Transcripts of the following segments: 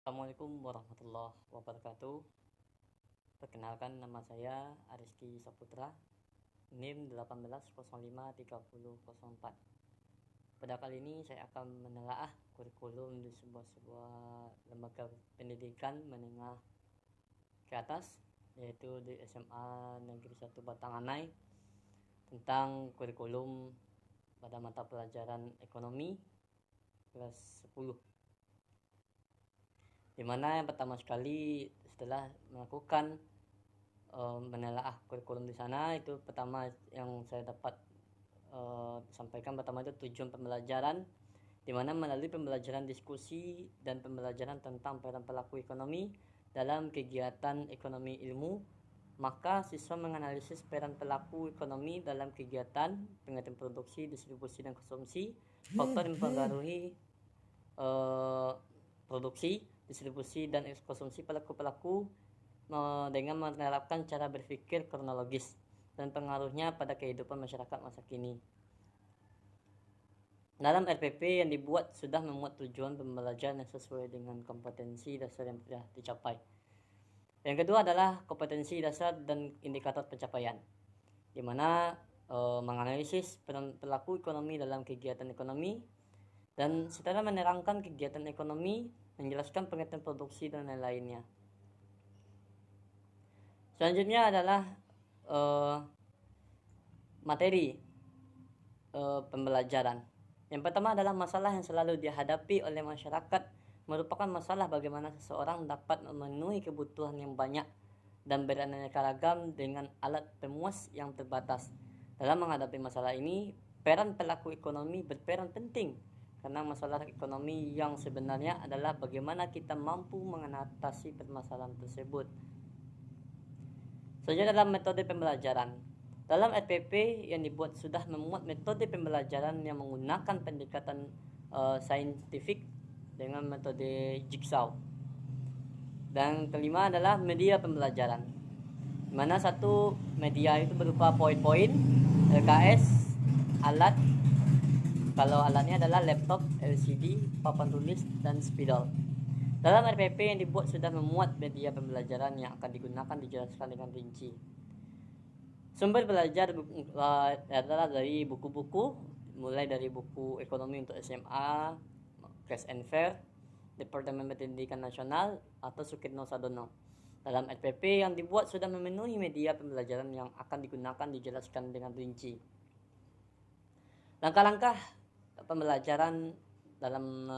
Assalamualaikum warahmatullahi wabarakatuh. Perkenalkan, nama saya Ariski Saputra, NIM 18053004. Pada kali ini saya akan menelaah kurikulum di sebuah lembaga pendidikan menengah ke atas, yaitu di SMA Negeri 1 Batanganai, tentang kurikulum pada mata pelajaran ekonomi kelas 10. Dimana yang pertama sekali setelah melakukan menelaah kurikulum di sana, itu pertama yang saya dapat sampaikan pertama itu tujuan pembelajaran, dimana melalui pembelajaran diskusi dan pembelajaran tentang peran pelaku ekonomi dalam kegiatan ekonomi ilmu, maka siswa menganalisis peran pelaku ekonomi dalam kegiatan pengertian produksi, distribusi, dan konsumsi, faktor yang mempengaruhi produksi, distribusi, dan konsumsi pelaku-pelaku dengan menerapkan cara berpikir kronologis dan pengaruhnya pada kehidupan masyarakat masa kini. Dalam RPP yang dibuat sudah memuat tujuan pembelajaran yang sesuai dengan kompetensi dasar yang sudah dicapai. Yang kedua adalah kompetensi dasar dan indikator pencapaian, di mana menganalisis peran pelaku ekonomi dalam kegiatan ekonomi dan setelah menerangkan kegiatan ekonomi, menjelaskan pengertian produksi dan lain-lainnya. Selanjutnya adalah materi pembelajaran. Yang pertama adalah masalah yang selalu dihadapi oleh masyarakat, merupakan masalah bagaimana seseorang dapat memenuhi kebutuhan yang banyak dan beraneka ragam dengan alat pemuas yang terbatas. Dalam menghadapi masalah ini, peran pelaku ekonomi berperan penting, karena masalah ekonomi yang sebenarnya adalah bagaimana kita mampu mengatasi permasalahan tersebut. Selanjutnya dalam metode pembelajaran. Dalam RPP yang dibuat sudah memuat metode pembelajaran yang menggunakan pendekatan saintifik dengan metode jigsaw. Dan kelima adalah media pembelajaran, di mana satu media itu berupa poin-poin, LKS, alat. Kalau alatnya adalah laptop, LCD, papan tulis, dan spidol. Dalam RPP yang dibuat sudah memuat media pembelajaran yang akan digunakan dijelaskan dengan rinci. Sumber belajar adalah dari buku-buku, mulai dari buku ekonomi untuk SMA, Cash and Fair, Departemen Pendidikan Nasional, atau Sukirno Sadono. Dalam RPP yang dibuat sudah memenuhi media pembelajaran yang akan digunakan dijelaskan dengan rinci. Langkah-langkah pembelajaran dalam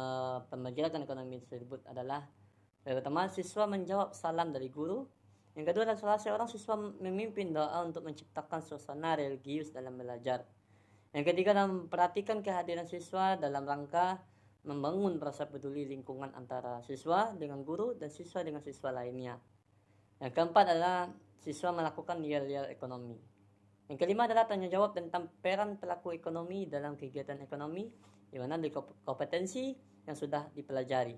pembelajaran ekonomi tersebut adalah: yang pertama, siswa menjawab salam dari guru. Yang kedua adalah salah seorang siswa memimpin doa untuk menciptakan suasana religius dalam belajar. Yang ketiga adalah memperhatikan kehadiran siswa dalam rangka membangun rasa peduli lingkungan antara siswa dengan guru dan siswa dengan siswa lainnya. Yang keempat adalah siswa melakukan yel-yel ekonomi. Yang kelima adalah tanya jawab tentang peran pelaku ekonomi dalam kegiatan ekonomi, di mana di kompetensi yang sudah dipelajari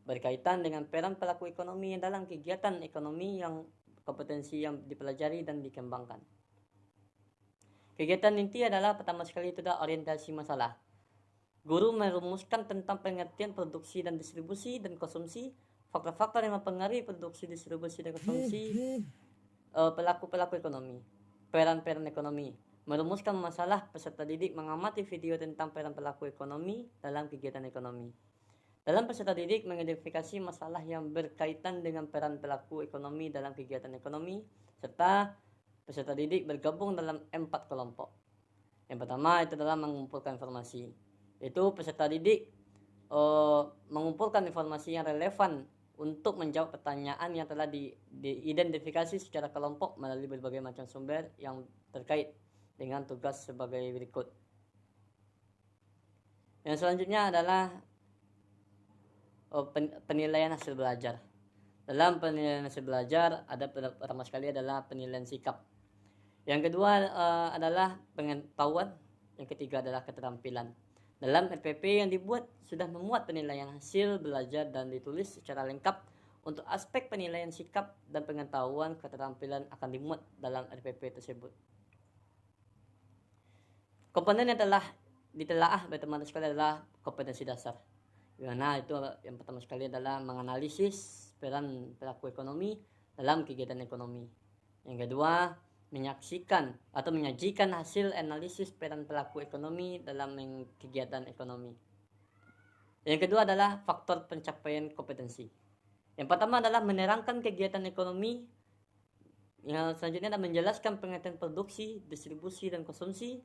berkaitan dengan peran pelaku ekonomi dalam kegiatan ekonomi, yang kompetensi yang dipelajari dan dikembangkan. Kegiatan inti adalah pertama sekali itu adalah orientasi masalah. Guru merumuskan tentang pengertian produksi dan distribusi dan konsumsi, faktor-faktor yang mempengaruhi produksi, distribusi, dan konsumsi pelaku-pelaku ekonomi, peran-peran ekonomi. Merumuskan masalah, peserta didik mengamati video tentang peran pelaku ekonomi dalam kegiatan ekonomi. Dalam peserta didik mengidentifikasi masalah yang berkaitan dengan peran pelaku ekonomi dalam kegiatan ekonomi, serta peserta didik bergabung dalam 4 kelompok. Yang pertama itu adalah mengumpulkan informasi. Itu peserta didik mengumpulkan informasi yang relevan untuk menjawab pertanyaan yang telah diidentifikasi secara kelompok melalui berbagai macam sumber yang terkait dengan tugas sebagai berikut. Yang selanjutnya adalah penilaian hasil belajar. Dalam penilaian hasil belajar ada pertama sekali adalah penilaian sikap. Yang kedua adalah pengetahuan. Yang ketiga adalah keterampilan. Dalam RPP yang dibuat sudah memuat penilaian hasil belajar dan ditulis secara lengkap. Untuk aspek penilaian sikap dan pengetahuan keterampilan akan dimuat dalam RPP tersebut. Komponen yang telah ditelaah berteman sekali adalah kompetensi dasar, Karena itu yang pertama sekali adalah menganalisis peran pelaku ekonomi dalam kegiatan ekonomi. Yang kedua, menyaksikan atau menyajikan hasil analisis peran pelaku ekonomi dalam kegiatan ekonomi. Yang kedua adalah faktor pencapaian kompetensi. Yang pertama adalah menerangkan kegiatan ekonomi. Yang selanjutnya adalah menjelaskan pengertian produksi, distribusi, dan konsumsi.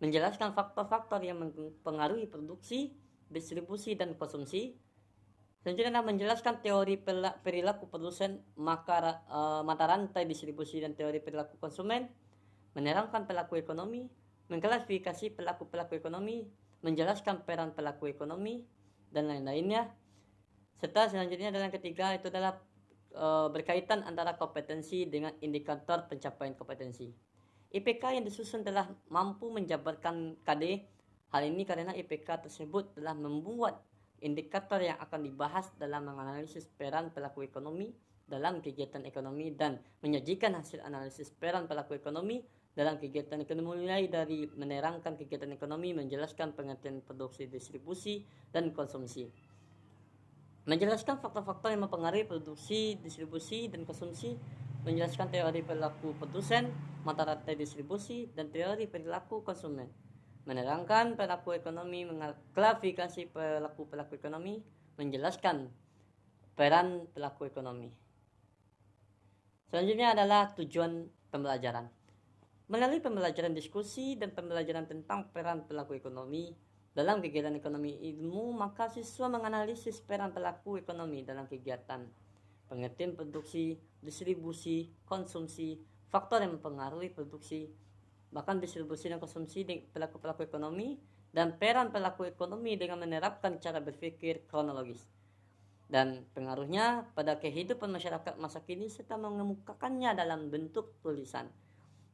Menjelaskan faktor-faktor yang mempengaruhi produksi, distribusi, dan konsumsi. Selanjutnya adalah menjelaskan teori perilaku produsen, mata rantai distribusi, dan teori perilaku konsumen. Menerangkan pelaku ekonomi, mengklasifikasi pelaku-pelaku ekonomi, menjelaskan peran pelaku ekonomi, dan lain-lainnya. Serta selanjutnya adalah yang ketiga, itu adalah berkaitan antara kompetensi dengan indikator pencapaian kompetensi. IPK yang disusun telah mampu menjabarkan KD. Hal ini karena IPK tersebut telah membuat indikator yang akan dibahas dalam menganalisis peran pelaku ekonomi dalam kegiatan ekonomi dan menyajikan hasil analisis peran pelaku ekonomi dalam kegiatan ekonomi, mulai dari menerangkan kegiatan ekonomi, menjelaskan pengertian produksi, distribusi, dan konsumsi. Menjelaskan faktor-faktor yang mempengaruhi produksi, distribusi, dan konsumsi, menjelaskan teori perilaku produsen, mata rantai distribusi, dan teori perilaku konsumen. Menerangkan perilaku ekonomi, mengklasifikasi pelaku-pelaku ekonomi, menjelaskan peran pelaku ekonomi. Selanjutnya adalah tujuan pembelajaran. Melalui pembelajaran diskusi dan pembelajaran tentang peran pelaku ekonomi dalam kegiatan ekonomi ilmu, maka siswa menganalisis peran pelaku ekonomi dalam kegiatan pengertian produksi, distribusi, konsumsi, faktor yang mempengaruhi produksi, bahkan distribusi dan konsumsi pelaku-pelaku ekonomi, dan peran pelaku ekonomi dengan menerapkan cara berpikir kronologis dan pengaruhnya pada kehidupan masyarakat masa kini, serta mengemukakannya dalam bentuk tulisan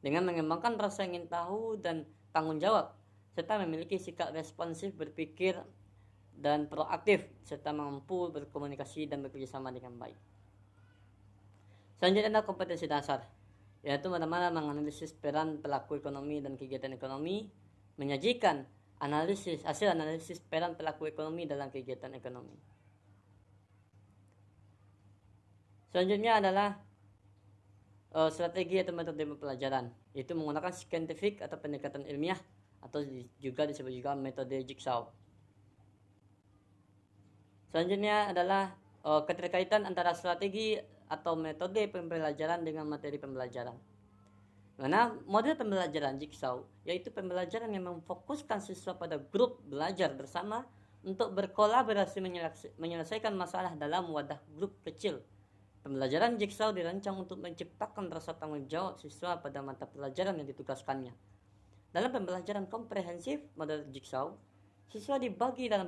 dengan mengembangkan rasa ingin tahu dan tanggung jawab, serta memiliki sikap responsif, berpikir, dan proaktif, serta mampu berkomunikasi dan bekerjasama dengan baik. Selanjutnya adalah kompetensi dasar, yaitu bagaimana menganalisis peran pelaku ekonomi dan kegiatan ekonomi, menyajikan hasil analisis peran pelaku ekonomi dalam kegiatan ekonomi. Selanjutnya adalah strategi atau metode pembelajaran, yaitu menggunakan scientific atau pendekatan ilmiah, atau juga disebut juga metode Jigsaw. Selanjutnya adalah keterkaitan antara strategi atau metode pembelajaran dengan materi pembelajaran. Karena model pembelajaran Jigsaw yaitu pembelajaran yang memfokuskan siswa pada grup belajar bersama untuk berkolaborasi menyelesaikan masalah dalam wadah grup kecil. Pembelajaran Jigsaw dirancang untuk menciptakan rasa tanggung jawab siswa pada mata pelajaran yang ditugaskannya. Dalam pembelajaran komprehensif model Jigsaw, siswa dibagi dalam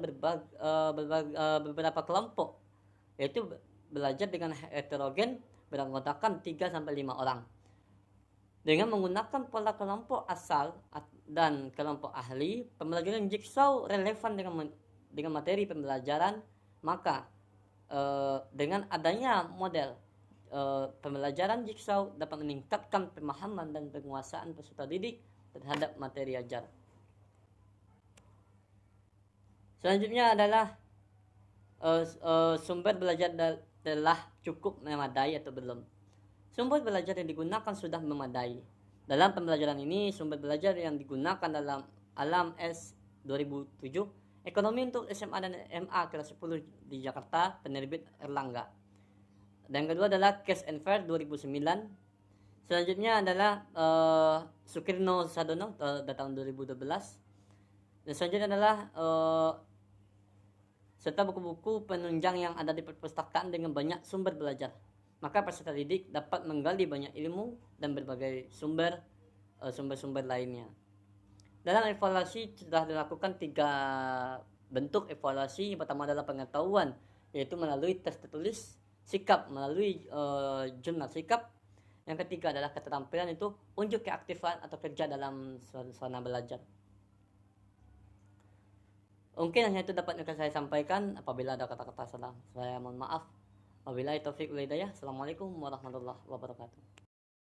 beberapa kelompok, yaitu belajar dengan heterogen beranggotakan 3-5 orang. Dengan menggunakan pola kelompok asal dan kelompok ahli, pembelajaran Jigsaw relevan dengan materi pembelajaran. Maka dengan adanya model pembelajaran Jigsaw dapat meningkatkan pemahaman dan penguasaan peserta didik terhadap materi ajar. Selanjutnya adalah sumber belajar telah cukup memadai atau belum. Sumber belajar yang digunakan sudah memadai. Dalam pembelajaran ini, sumber belajar yang digunakan dalam Alam S 2007, Ekonomi untuk SMA dan MA kelas 10 di Jakarta, penerbit Erlangga. Dan kedua adalah Cash and Fair 2009. Selanjutnya adalah Sukirno Sadono tahun 2012. Dan selanjutnya adalah serta buku-buku penunjang yang ada di perpustakaan dengan banyak sumber belajar. Maka peserta didik dapat menggali banyak ilmu dan berbagai sumber lainnya. Dalam evaluasi sudah dilakukan 3 bentuk evaluasi. Yang pertama adalah pengetahuan, yaitu melalui tes tertulis, sikap melalui jurnal sikap. Yang ketiga adalah keterampilan, itu unjuk keaktifan atau kerja dalam suasana belajar. Mungkin hanya itu dapat saya sampaikan. Apabila ada kata-kata salah, saya mohon maaf. Wabillahi taufiq wal hidayah. Assalamualaikum warahmatullahi wabarakatuh.